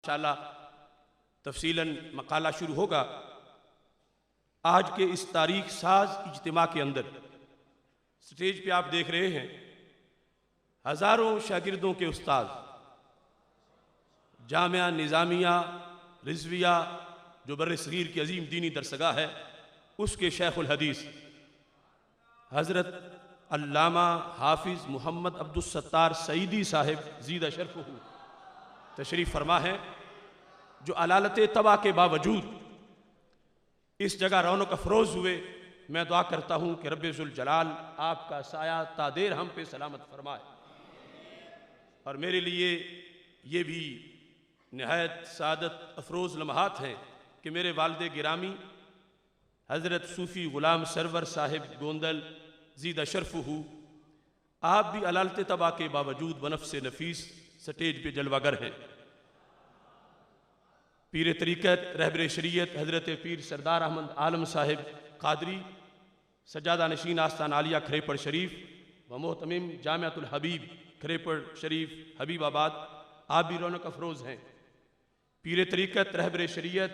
इंशाअल्लाह तफसीलन मकाला शुरू होगा। आज के इस तारीख साज इज्तिमा के अंदर स्टेज पे आप देख रहे हैं हज़ारों शागिर्दों के उस्ताद, जामिया निज़ामिया रिजविया जो बर्र-ए-सग़ीर की अजीम दीनी दरसगाह है, उसके शेखुल हदीस हज़रत अल्लामा हाफिज़ मोहम्मद अब्दुस्सत्तार सईदी साहिब ज़ीदा शरफ़ुहू तशरीफ़ फरमा है, जो अलालत तबा के बावजूद इस जगह रौनक अफरोज़ हुए। मैं दुआ करता हूँ कि रब्बे ज़ुल जलाल आपका साया तादेर हम पे सलामत फरमाए। और मेरे लिए ये भी नहायत सादत अफरोज़ लम्हात हैं कि मेरे वालिद गिरामी हज़रत सूफ़ी ग़ुलाम सरवर साहिब गोंदल ज़ीदा शरफ़ुहू, आप भी अलालत तबा के बावजूद बनफ़्स नफ़ीस स्टेज पे जलवागर हैं। पीर तरीक़त रहबर शरीयत हज़रत पीर सरदार अहमद आलम साहिब कादरी सज्जादा नशीन आस्तान आलिया खरेपड़ शरीफ व मोहतमिम जामियातुल हबीब खरेपड़ शरीफ हबीबाबाद, आप भी रौनक अफरोज़ हैं। पीर तरीक़त रहबर शरीयत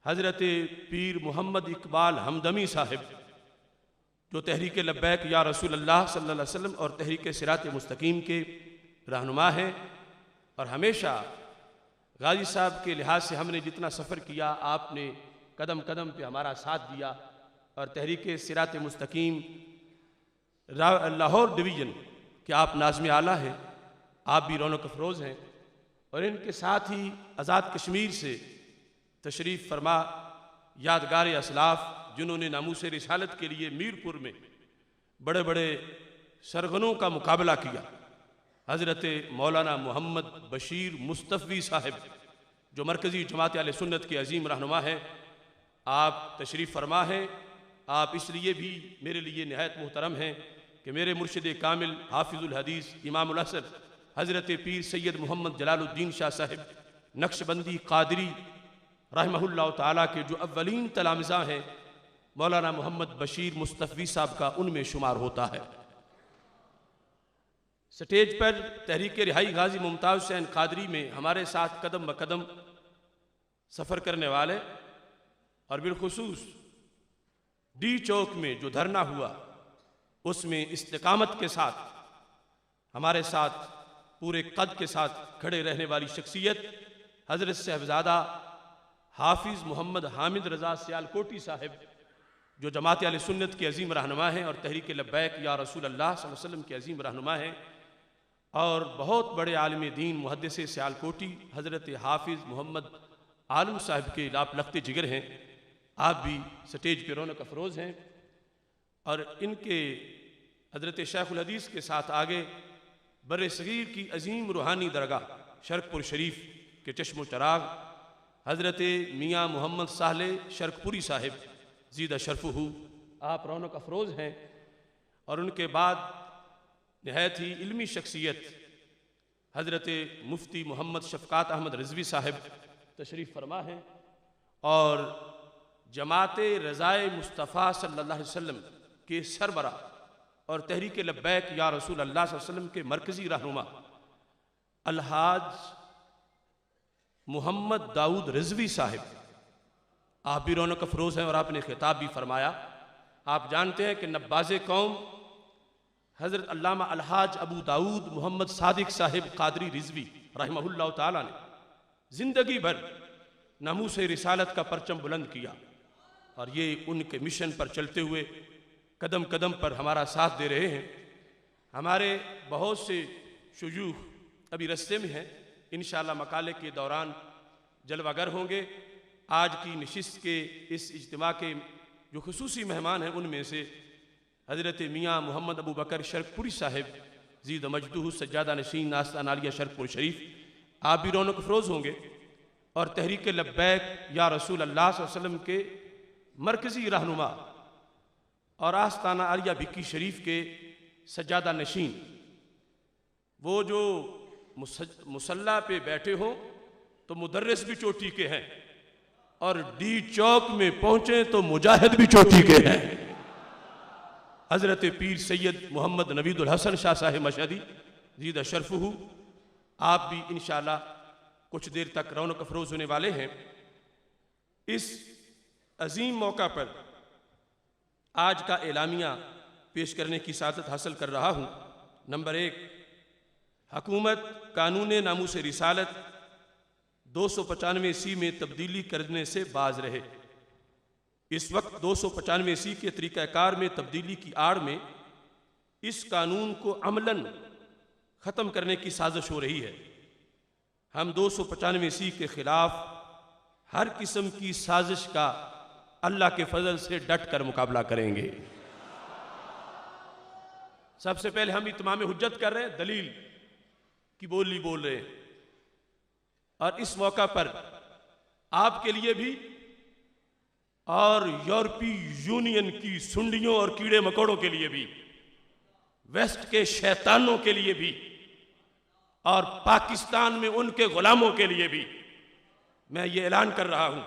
हज़रत पीर मोहम्मद इकबाल हमदमी साहिब जो तहरीक लब्बैक या रसूल अल्लाह सल्लल्लाहु अलैहि वसल्लम और तहरीक सिरात मुस्तकीम के रहनुमा हैं। और हमेशा गाजी साहब के लिहाज से हमने जितना सफ़र किया, आपने कदम कदम पे हमारा साथ दिया। और तहरीक सिरात मुस्तकीम लाहौर डिवीज़न के आप नाज़िम आला हैं, आप भी रौनक अफरोज़ हैं। और इनके साथ ही आज़ाद कश्मीर से तशरीफ़ फरमा यादगार असलाफ़ जिन्होंने नामूस रिसालत के लिए मीरपुर में बड़े बड़े सरगनों का मुकाबला किया, हज़रत मौलाना मोहम्मद बशीर मुस्तफ़ी साहिब जो मरकज़ी जमात अहले सुन्नत के अजीम रहनुमा हैं, आप तशरीफ़ फरमा हैं। आप इसलिए भी मेरे लिए नहायत मोहतरम हैं कि मेरे मुर्शिद कामिल हाफिज़ुल हदीस इमामुल असर हज़रत पीर सैयद मोहम्मद जलालुद्दीन शाह साहिब नक्शबंदी कादरी रहमहुल्लाह ताला के जो अव्वलीन तलामिज़ा हैं, मौलाना मोहम्मद बशीर मुस्तफ़ी साहब का उनमें शुमार होता है। स्टेज पर तहरीक रिहाई गाजी मुमताज़ हुसैन कादरी में हमारे साथ कदम ब कदम सफ़र करने वाले और बिलखुसूस डी चौक में जो धरना हुआ उसमें इस्तिकामत के साथ हमारे साथ पूरे कद के साथ खड़े रहने वाली शख्सियत हज़रत साहिबज़ादा हाफिज़ मोहम्मद हामिद रज़ा सियालकोटी साहिब जो जमात अहले सुन्नत के अजीम रहनुमा हैं और तहरीक लब्बैक या रसूल अल्लाह सल्लल्लाहु अलैहि वसल्लम के अजीम रहनुमा हैं। और बहुत बड़े आलिम दीन मुहद्दिस सियालकोटी हज़रत हाफिज़ मोहम्मद आलम साहिब के लाप लख्ते जिगर हैं, आप भी स्टेज पर रौनक अफरोज़ हैं। और इनके हज़रत शेखुल हदीस के साथ आगे बर्र-ए-सग़ीर की अजीम रूहानी दरगाह शरकपुर शरीफ के चश्मो चराग हज़रत मियाँ मोहम्मद साहले शरकपुरी साहिब ज़ीदा शरफ़ुहू, आप रौनक अफरोज़ हैं। और उनके बाद नहायत ही इल्मी शख्सियत हज़रत मुफ्ती मोहम्मद शफ़क़ात अहमद रिज़वी साहिब तशरीफ़ फरमा हैं और जमात रज़ाए मुस्तफ़ा सल्लल्लाहु अलैहि वसल्लम के सरबरा और तहरीक लब्बैक या रसूल अल्लाह सल्लल्लाहु अलैहि वसल्लम के मरकज़ी रहनुमा अलहाज मोहम्मद दाऊद रिज़वी साहिब, आप भी रौनक अफरोज़ हैं। और आपने खिताब भी फरमाया। आप जानते हैं कि नब्बाज़े कौम हज़रत अल्लामा अलहाज अबू दाऊद मोहम्मद सादिक साहिब कादरी रिज़वी रहमहुल्लाह ताला ने ज़िंदगी भर नामूस रिसालत का परचम बुलंद किया और ये उनके मिशन पर चलते हुए कदम कदम पर हमारा साथ दे रहे हैं। हमारे बहुत से शुयूख़ अभी रस्ते में हैं, इंशाअल्लाह मकाले के दौरान जलवागर होंगे। आज की नशिस्त के इस इज्तिमा के जो खुसूसी मेहमान हैं उनमें से हज़रत मियाँ मोहम्मद अबू बकर शरकपुरी साहिब ज़ीद मजदूह सज्जादा नशीन आस्तान आलिया शरकपुर शरीफ, आप भी रौनक अफरोज़ होंगे। और तहरीक लब्बैक या रसूल अल्लाह सल्लल्लाहु अलैहि वसल्लम के मरकज़ी रहनुमा और आस्ताना आलिया भिक्की शरीफ के सज्जादा नशीन, वो जो मुसल्ला पे बैठे हों तो मुदर्रिस भी चोटी के हैं और डी चौक में पहुँचे तो मुजाहिद भी चोटी के हैं। हज़रत पीर सैयद मोहम्मद नवीदुल हसन शाह साहिब मशहदी ज़ीदा शरफ़ुहू, आप भी इंशाअल्लाह कुछ देर तक रौनक अफरोज होने वाले हैं। इस अजीम मौका पर आज का एलामिया पेश करने की सादत हासिल कर रहा हूँ। नंबर 1, हुकूमत कानून नामूस रिसालत 295 में तब्दीली करने से बाज रहे। इस वक्त 295 के तरीक़ाकार में तब्दीली की आड़ में इस कानून को अमलन ख़त्म करने की साजिश हो रही है। हम 295 के ख़िलाफ़ हर किस्म की साजिश का अल्लाह के फजल से डट कर मुकाबला करेंगे। सबसे पहले हम इत्माम हुज्जत कर रहे हैं, दलील की बोली बोल रहे हैं, और इस मौका पर आपके लिए भी और यूरोपीय यूनियन की सुंडियों और कीड़े मकोड़ों के लिए भी, वेस्ट के शैतानों के लिए भी, और पाकिस्तान में उनके गुलामों के लिए भी मैं ये ऐलान कर रहा हूं,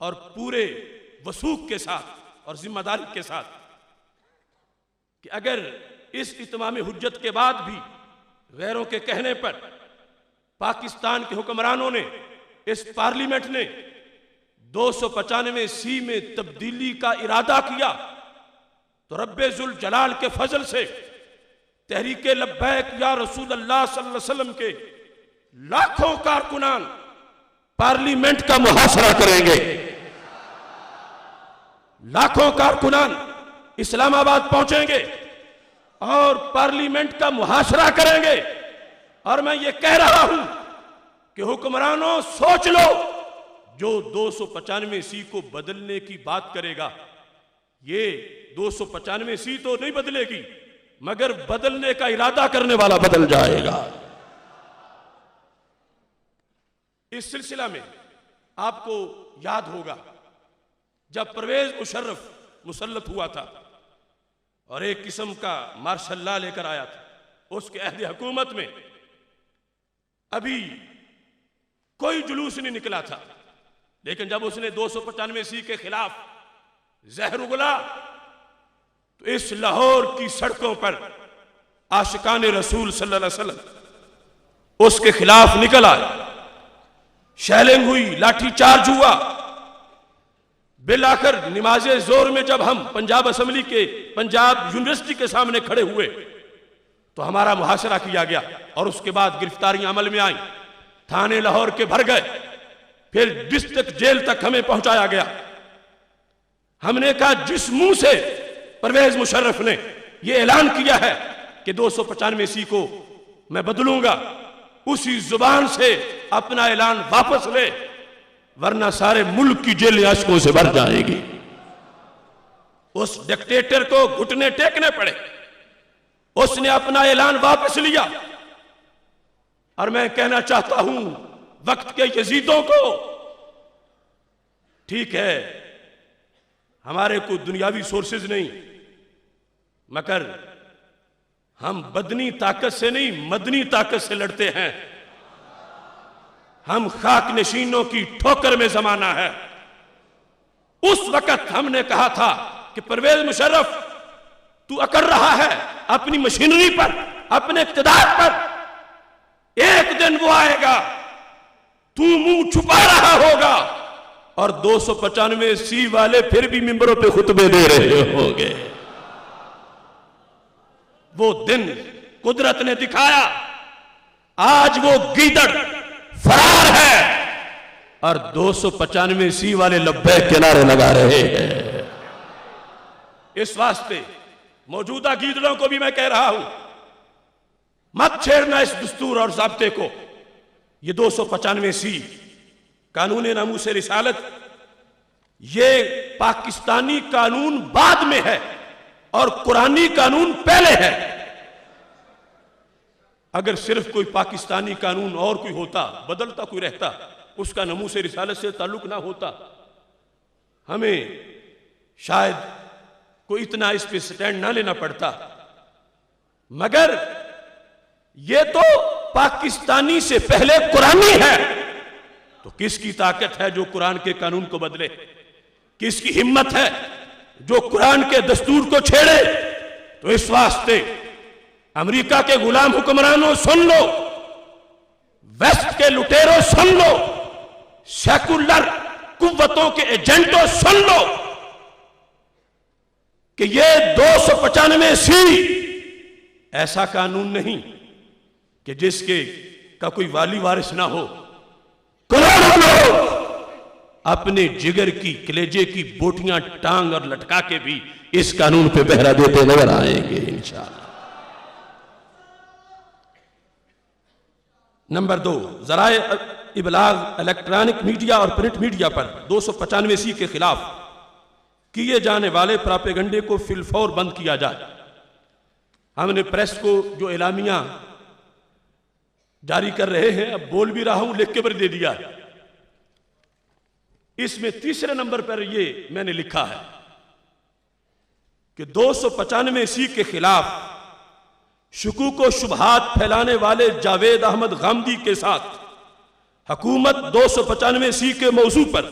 और पूरे वसूख के साथ और जिम्मेदारी के साथ, कि अगर इस इत्माम हुज्जत के बाद भी गैरों के कहने पर पाकिस्तान के हुक्मरानों ने, इस पार्लियामेंट ने 295 में तब्दीली का इरादा किया, तो रब्बे जुल जलाल के फजल से तहरीक लब्बैक या रसूल अल्लाह सल्लल्लाहु अलैहि वसल्लम के लाखों कारकुनान पार्लियामेंट का मुहासरा करेंगे। लाखों कारकुनान इस्लामाबाद पहुंचेंगे और पार्लियामेंट का मुहासरा करेंगे। और मैं ये कह रहा हूं कि हुक्मरानों सोच लो, जो 295 को बदलने की बात करेगा, ये 295 तो नहीं बदलेगी, मगर बदलने का इरादा करने वाला बदल जाएगा। इस सिलसिला में आपको याद होगा, जब परवेज मुशर्रफ मुसल्लत हुआ था और एक किस्म का मार्शल लॉ लेकर आया था, उसके अहद हुकूमत में अभी कोई जुलूस नहीं निकला था, लेकिन जब उसने 295 के खिलाफ जहर उगला, तो इस लाहौर की सड़कों पर आशिकान रसूल सल्लल्लाहु अलैहि वसल्लम उसके खिलाफ निकल आए। शैलिंग हुई, लाठी चार्ज हुआ। बिलाखिर नमाज़े जोर में जब हम पंजाब असेंबली के, पंजाब यूनिवर्सिटी के सामने खड़े हुए, तो हमारा मुहासरा किया गया और उसके बाद गिरफ्तारियां अमल में आई, थाने लाहौर के भर गए, फिर डिस्ट्रिक्ट जेल तक हमें पहुंचाया गया। हमने कहा, जिस मुंह से परवेज मुशर्रफ ने यह ऐलान किया है कि 295 को मैं बदलूंगा, उसी जुबान से अपना ऐलान वापस ले, वरना सारे मुल्क की जेल आशिकों से भर जाएगी। उस डिक्टेटर को घुटने टेकने पड़े। उसने अपना ऐलान वापस लिया। और मैं कहना चाहता हूं वक्त के यजीदों को, ठीक है हमारे को दुनियावी सोर्सेज नहीं, मगर हम बदनी ताकत से नहीं मदनी ताकत से लड़ते हैं। हम खाक नशीनों की ठोकर में जमाना है। उस वक्त हमने कहा था कि परवेज मुशर्रफ तू अकड़ रहा है अपनी मशीनरी पर, अपने इक़्तिदार पर, एक दिन वो आएगा तू मुंह छुपा रहा होगा और 295 वाले फिर भी मिंबरों पे खुतबे दे रहे होंगे। वो दिन कुदरत ने दिखाया। आज वो गीदड़ फरार है और 295 वाले लब्बैक के नारे लगा रहे हैं। इस वास्ते मौजूदा गीदड़ों को भी मैं कह रहा हूं, मत छेड़ना इस दस्तूर और ज़ाब्ते को। ये 295 कानून नामूस रिसालत, ये पाकिस्तानी कानून बाद में है और कुरानी कानून पहले है। अगर सिर्फ कोई पाकिस्तानी कानून और कोई होता, बदलता कोई रहता, उसका नामूस रिसालत से ताल्लुक ना होता, हमें शायद कोई इतना इस पे स्टैंड ना लेना पड़ता। मगर ये तो पाकिस्तानी से पहले कुरानी है, तो किसकी ताकत है जो कुरान के कानून को बदले? किसकी हिम्मत है जो कुरान के दस्तूर को छेड़े? तो इस वास्ते अमेरिका के गुलाम हुक्मरानों सुन लो, वेस्ट के लुटेरों सुन लो, सेकुलर कुव्वतों के एजेंटों सुन लो कि ये 295C ऐसा कानून नहीं कि जिसके का कोई वाली वारिस ना हो। करोड़ों लोग अपने जिगर की कलेजे की बोटियां टांग और लटका के भी इस कानून पे पहरा देते नजर आएंगे इंशाअल्लाह। नंबर 2, ज़राए इबलाग इलेक्ट्रॉनिक मीडिया और प्रिंट मीडिया पर 295C के खिलाफ किए जाने वाले प्रापेगंडे को फिलफौर बंद किया जाए। हमने प्रेस को जो एलामिया जारी कर रहे हैं, अब बोल भी रहा हूं, लिख के भी दे दिया। इसमें तीसरे नंबर पर ये मैंने लिखा है कि 295C के खिलाफ शुकूक व शुबहात फैलाने वाले जावेद अहमद गामदी के साथ हुकूमत 295C के मौजू पर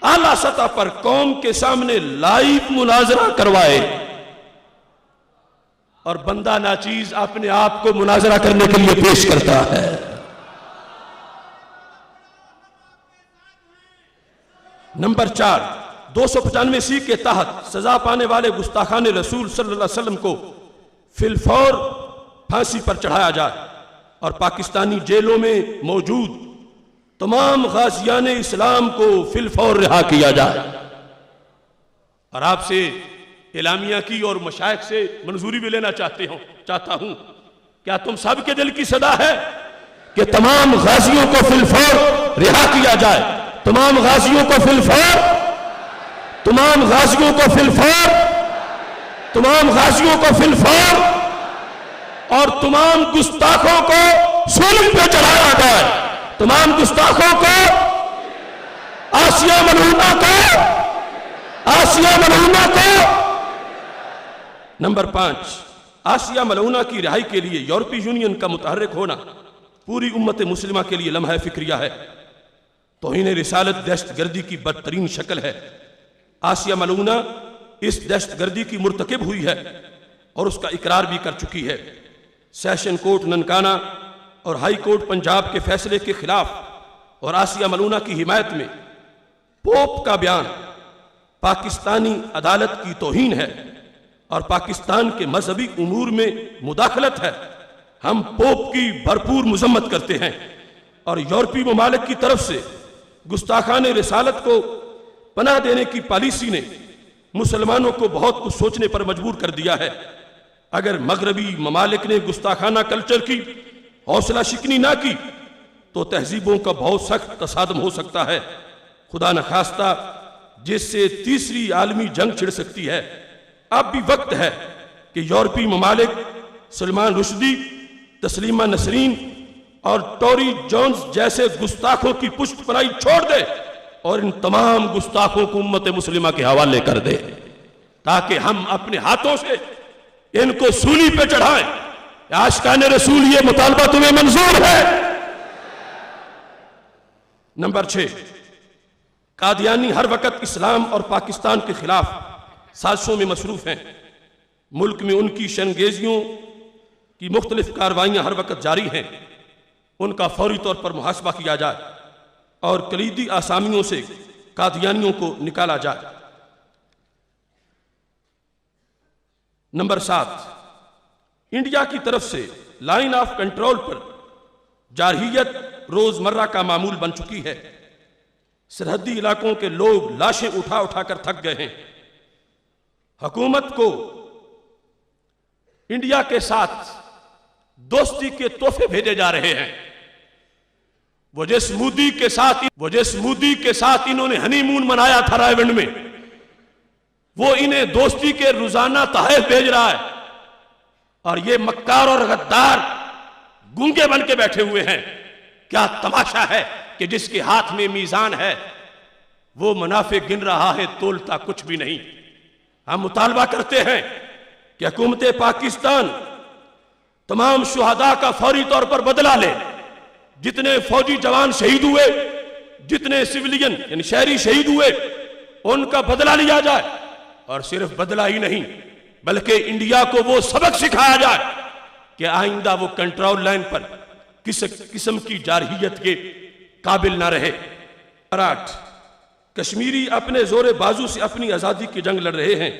आला सतह पर कौम के सामने लाइव मुनाजरा करवाए और बंदा नाचीज अपने आप को मुनाजरा करने के लिए पेश करता है। नंबर 4, 295C के तहत सजा पाने वाले गुस्ताखान रसूल सल्लल्लाहु अलैहि वसल्लम को फिलफौर फांसी पर चढ़ाया जाए और पाकिस्तानी जेलों में मौजूद तमाम गाजियान इस्लाम को फिलफौर रिहा किया जाए। और आपसे इलामिया की और मशाइख से मंजूरी भी लेना चाहता हूं, क्या तुम सब के दिल की सदा है कि तमाम गाजियों को फिलफौर रिहा किया जाए? तमाम गाजियों को फिलफौर, तमाम गाजियों को फिलफौर, तमाम गाजियों को फिलफौर और तमाम गुस्ताखों को सूली पे चढ़ाया जाए। तमाम गुस्ताखों को, आसिया मलऊना को, आसिया मलऊना को। नंबर 5, आसिया मलऊना की रिहाई के लिए यूरोपीय यूनियन का मुतहर्रिक होना पूरी उम्मत मुस्लिमा के लिए लम्हा फिक्रिया है, तौहीन रिसालत दहशतगर्दी की बदतरीन शक्ल है। आसिया मलऊना इस दहशतगर्दी की मुर्तकिब हुई है और उसका इकरार भी कर चुकी है। सेशन कोर्ट ननकाना और हाई कोर्ट पंजाब के फैसले के खिलाफ और आसिया मलूना की हिमायत में पोप का बयान पाकिस्तानी अदालत की तौहीन है और पाकिस्तान के मजहबी उमूर में मुदाखलत है। हम पोप की भरपूर मजम्मत करते हैं और यूरोपीय ममालिक की तरफ से गुस्ताखान रिसालत को पनाह देने की पॉलिसी ने मुसलमानों को बहुत कुछ सोचने पर मजबूर कर दिया है। अगर मगरबी ममालिक ने गुस्ताखाना कल्चर की हौसला शिकनी ना की तो तहजीबों का बहुत सख्त तसादम हो सकता है, खुदा न खास्ता, जिससे तीसरी आलमी जंग छिड़ सकती है। अब भी वक्त है कि यूरोपीय ममालिक सलमान रुश्दी, तस्लीमा नसरीन और टोरी जोन्स जैसे गुस्ताखों की पुष्टपनाही छोड़ दे और इन तमाम गुस्ताखों को उम्मत मुस्लिमा के हवाले कर दे, ताकि हम अपने हाथों से इनको सूली पे चढ़ाएं। आशिकाने रसूल, ये मुतालबा तुम्हें मंजूर है? नंबर 6, कादियानी हर वक्त इस्लाम और पाकिस्तान के खिलाफ साजिशों में मसरूफ हैं। मुल्क में उनकी शरंगेजियों की मुख्तलिफ कार्रवाइयां हर वक्त जारी हैं। उनका फौरी तौर पर मुहासबा किया जाए और कलीदी आसामियों से कादियानियों को निकाला जाए। नंबर 7, इंडिया की तरफ से लाइन ऑफ कंट्रोल पर जारहियत रोजमर्रा का मामूल बन चुकी है। सरहदी इलाकों के लोग लाशें उठा उठा कर थक गए हैं। हुकूमत को इंडिया के साथ दोस्ती के तोहफे भेजे जा रहे हैं। वो जिस मोदी के साथ इन्होंने हनीमून मनाया था रायवंड में, वो इन्हें दोस्ती के रोजाना तहफ भेज रहा है। और ये मक्कार और गद्दार गूंगे बन के बैठे हुए हैं। क्या तमाशा है कि जिसके हाथ में मीजान है वो मुनाफे गिन रहा है, तोलता कुछ भी नहीं। हम मुतालबा करते हैं कि हुकूमत पाकिस्तान तमाम शुहदा का फौरी तौर पर बदला ले। जितने फौजी जवान शहीद हुए, जितने सिविलियन यानी शहरी शहीद हुए, उनका बदला लिया जाए। और सिर्फ बदला ही नहीं, बल्कि इंडिया को वो सबक सिखाया जाए कि आइंदा वो कंट्रोल लाइन पर किस किस्म की जारहियत के काबिल ना रहे। मराठ कश्मीरी अपने जोरे बाजू से अपनी आज़ादी की जंग लड़ रहे हैं।